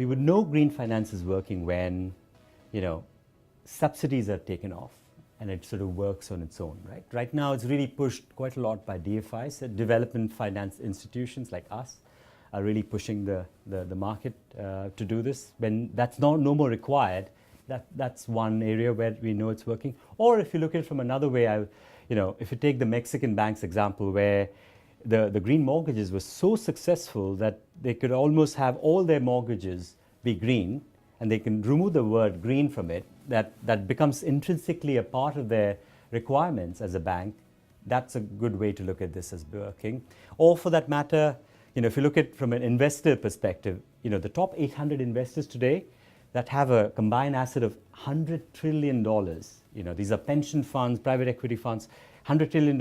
we would know green finance is working when, subsidies are taken off and it sort of works on its own, right? Right now, it's really pushed quite a lot by DFIs, development finance institutions like us are really pushing the market to do this. When that's no more required, that's one area where we know it's working. Or if you look at it from another way, if you take the Mexican banks example, where the green mortgages were so successful that they could almost have all their mortgages be green, and they can remove the word green from it, that becomes intrinsically a part of their requirements as a bank. That's a good way to look at this as working. Or for that matter, if you look at it from an investor perspective, the top 800 investors today that have a combined asset of $100 trillion, these are pension funds, private equity funds, $100 trillion,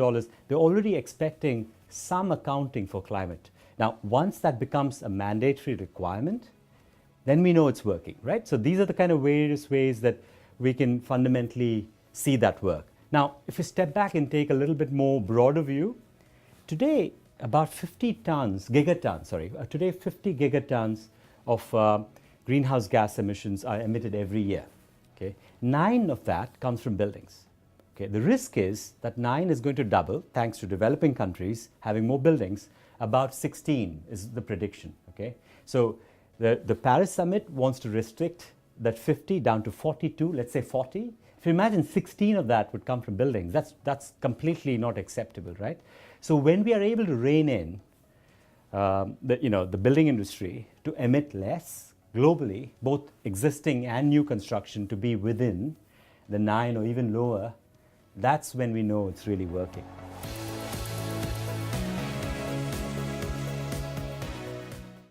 they're already expecting some accounting for climate. Now, once that becomes a mandatory requirement, then we know it's working, right? So these are the kind of various ways that we can fundamentally see that work. Now, if you step back and take a little bit more broader view, today about 50 gigatons of greenhouse gas emissions are emitted every year. Okay? 9 of that comes from buildings. Okay? The risk is that 9 is going to double thanks to developing countries having more buildings. About 16 is the prediction. Okay? So the Paris Summit wants to restrict that 50 down to 42, let's say 40. If you imagine 16 of that would come from buildings, that's completely not acceptable, right? So when we are able to rein in the building industry to emit less globally, both existing and new construction to be within the 9 or even lower, that's when we know it's really working.